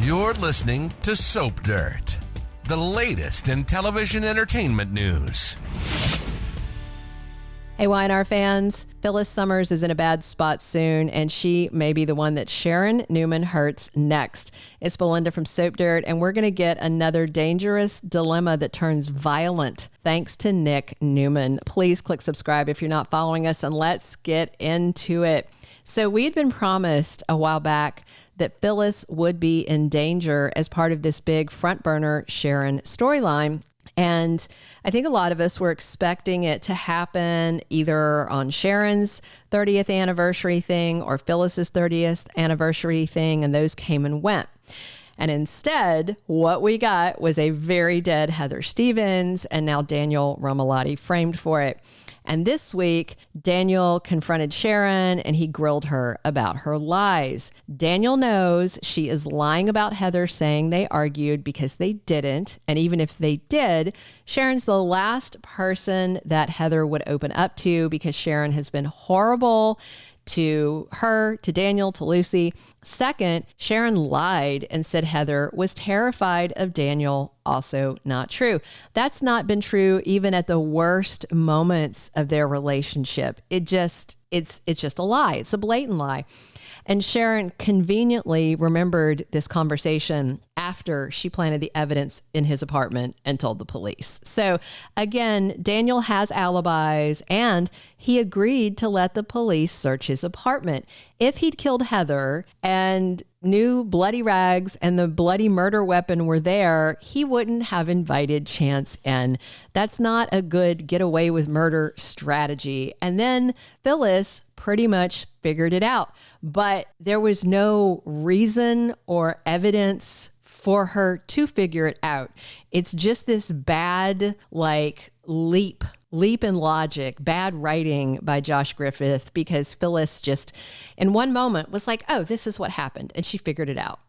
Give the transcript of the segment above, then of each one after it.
You're listening to Soap Dirt, the latest in television entertainment news. Hey, YNR fans, Phyllis Summers is in a bad spot soon, and she may be the one that Sharon Newman hurts next. It's Belinda from Soap Dirt, and we're going to get another dangerous dilemma that turns violent thanks to Nick Newman. Please click subscribe if you're not following us, and let's get into it. So we had been promised a while back that Phyllis would be in danger as part of this big front burner Sharon storyline. And I think a lot of us were expecting it to happen either on Sharon's 30th anniversary thing or Phyllis's 30th anniversary thing, and those came and went. And instead, what we got was a very dead Heather Stevens, and now Daniel Romalotti framed for it. And this week, Daniel confronted Sharon and he grilled her about her lies. Daniel knows she is lying about Heather saying they argued because they didn't. And even if they did, Sharon's the last person that Heather would open up to because Sharon has been horrible to her, to Daniel, to Lucy. Second, Sharon lied and said Heather was terrified of Daniel. Also not true. That's not been true even at the worst moments of their relationship. It's just a lie. It's a blatant lie. And Sharon conveniently remembered this conversation after she planted the evidence in his apartment and told the police. So again, Daniel has alibis and he agreed to let the police search his apartment. If he'd killed Heather and knew bloody rags and the bloody murder weapon were there, he wouldn't have invited Chance in. That's not a good get away with murder strategy. And then Phyllis pretty much figured it out, but there was no reason or evidence for her to figure it out. It's just this bad, leap in logic, bad writing by Josh Griffith, because Phyllis just in one moment was like, oh, this is what happened. And she figured it out,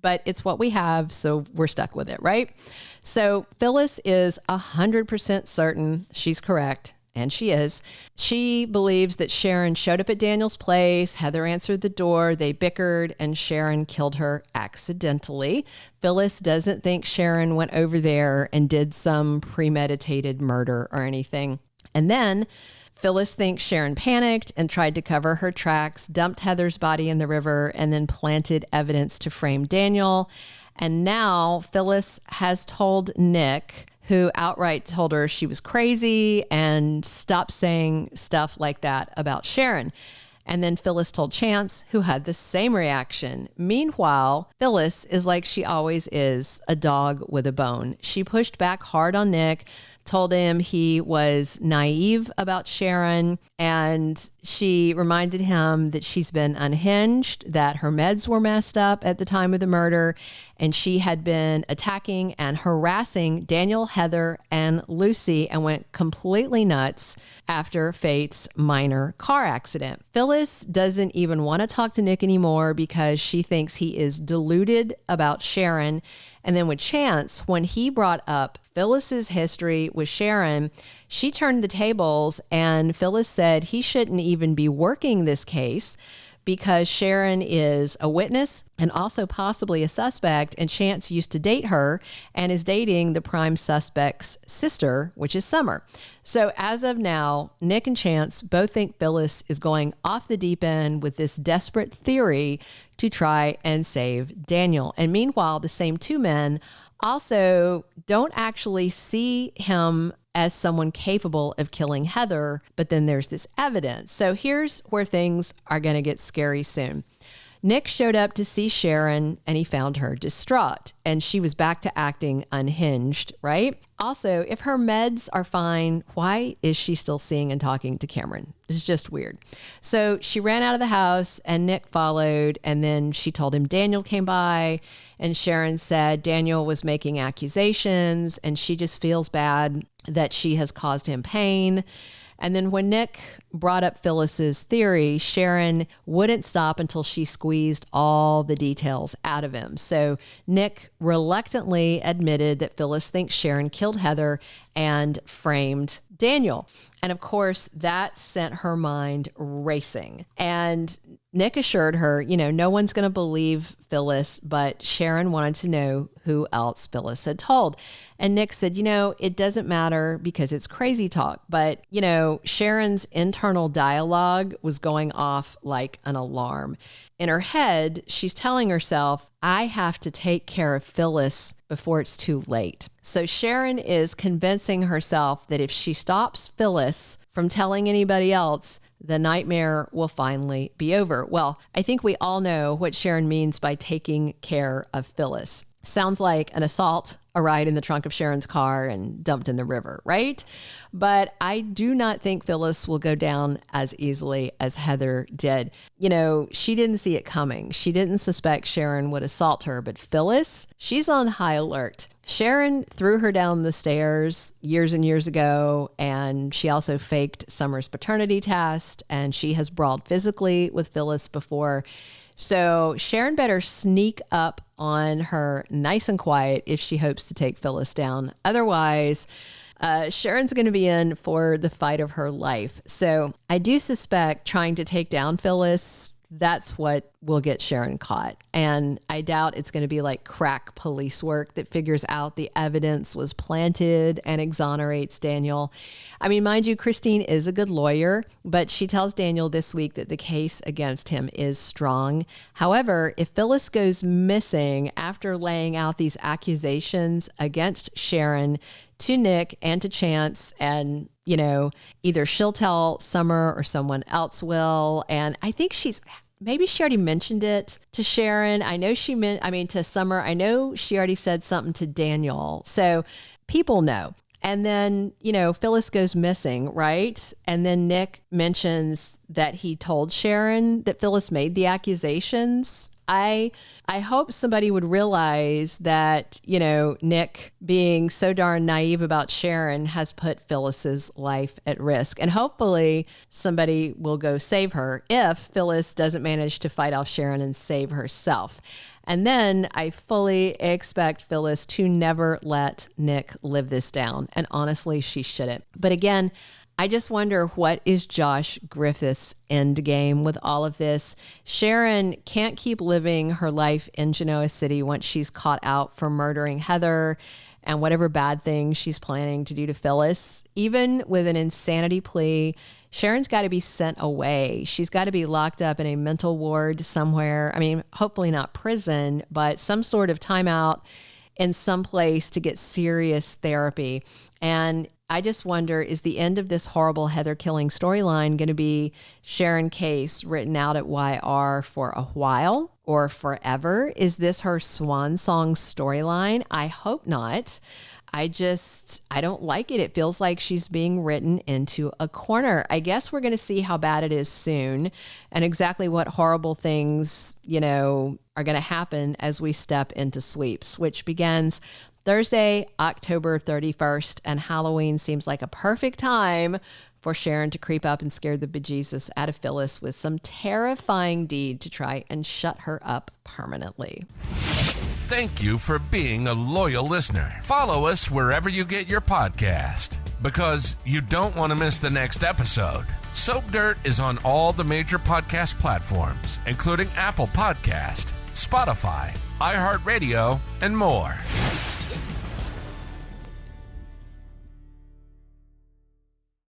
but it's what we have. So we're stuck with it, right? So Phyllis is 100% certain she's correct. And she is. She believes that Sharon showed up at Daniel's place, Heather answered the door, they bickered, and Sharon killed her accidentally. Phyllis doesn't think Sharon went over there and did some premeditated murder or anything. And then Phyllis thinks Sharon panicked and tried to cover her tracks, dumped Heather's body in the river, and then planted evidence to frame Daniel. And now Phyllis has told Nick, who outright told her she was crazy and stopped saying stuff like that about Sharon. And then Phyllis told Chance, who had the same reaction. Meanwhile, Phyllis is like she always is, a dog with a bone. She pushed back hard on Nick, told him he was naive about Sharon, and she reminded him that she's been unhinged, that her meds were messed up at the time of the murder, and she had been attacking and harassing Daniel, Heather, and Lucy, and went completely nuts after Fate's minor car accident. Phyllis doesn't even want to talk to Nick anymore because she thinks he is deluded about Sharon. And then with Chance, when he brought up Phyllis's history with Sharon, she turned the tables and Phyllis said he shouldn't even be working this case because Sharon is a witness and also possibly a suspect, and Chance used to date her and is dating the prime suspect's sister, which is Summer. So as of now, Nick and Chance both think Phyllis is going off the deep end with this desperate theory to try and save Daniel. And meanwhile, the same two men also don't actually see him as someone capable of killing Heather, but then there's this evidence. So here's where things are going to get scary soon. Nick showed up to see Sharon and he found her distraught and she was back to acting unhinged, right? Also, if her meds are fine, why is she still seeing and talking to Cameron? It's just weird. So she ran out of the house and Nick followed, and then she told him Daniel came by, and Sharon said Daniel was making accusations and she just feels bad that she has caused him pain. And then when Nick brought up Phyllis's theory, Sharon wouldn't stop until she squeezed all the details out of him. So Nick reluctantly admitted that Phyllis thinks Sharon killed Heather and framed Daniel. And of course, that sent her mind racing. And Nick assured her, no one's going to believe Phyllis, but Sharon wanted to know who else Phyllis had told. And Nick said, it doesn't matter because it's crazy talk. But, Sharon's internal dialogue was going off like an alarm. In her head, she's telling herself, I have to take care of Phyllis before it's too late. So Sharon is convincing herself that if she stops Phyllis from telling anybody else, the nightmare will finally be over. Well, I think we all know what Sharon means by taking care of Phyllis. Sounds like an assault, a ride in the trunk of Sharon's car and dumped in the river, right? But I do not think Phyllis will go down as easily as Heather did. She didn't see it coming. She didn't suspect Sharon would assault her, but Phyllis, she's on high alert. Sharon threw her down the stairs years and years ago, and she also faked Summers' paternity test, and she has brawled physically with Phyllis before. So Sharon better sneak up on her nice and quiet if she hopes to take Phyllis down. Otherwise, Sharon's going to be in for the fight of her life. So I do suspect trying to take down Phyllis, that's what will get Sharon caught. And I doubt it's going to be like crack police work that figures out the evidence was planted and exonerates Daniel. I mean, mind you, Christine is a good lawyer, but she tells Daniel this week that the case against him is strong. However, if Phyllis goes missing after laying out these accusations against Sharon to Nick and to Chance, and either she'll tell Summer or someone else will. And I think maybe she already mentioned it to Sharon. To Summer. I know she already said something to Daniel. So people know. And then, Phyllis goes missing, right? And then Nick mentions that he told Sharon that Phyllis made the accusations. I hope somebody would realize that, Nick being so darn naive about Sharon has put Phyllis's life at risk. And hopefully somebody will go save her if Phyllis doesn't manage to fight off Sharon and save herself. And then I fully expect Phyllis to never let Nick live this down. And honestly, she shouldn't. But again, I just wonder, what is Josh Griffith's end game with all of this? Sharon can't keep living her life in Genoa City once she's caught out for murdering Heather and whatever bad thing she's planning to do to Phyllis. Even with an insanity plea, Sharon's got to be sent away. She's got to be locked up in a mental ward somewhere. I mean, hopefully not prison, but some sort of timeout in some place to get serious therapy. And I just wonder, is the end of this horrible Heather killing storyline going to be Sharon Case written out at YR for a while or forever? Is this her swan song storyline? I hope not. I don't like it. It feels like she's being written into a corner. I guess we're going to see how bad it is soon and exactly what horrible things, are going to happen as we step into sweeps, which begins Thursday, October 31st, and Halloween seems like a perfect time for Sharon to creep up and scare the bejesus out of Phyllis with some terrifying deed to try and shut her up permanently. Thank you for being a loyal listener. Follow us wherever you get your podcast, because you don't want to miss the next episode. Soap Dirt is on all the major podcast platforms, including Apple Podcast, Spotify, iHeartRadio, and more.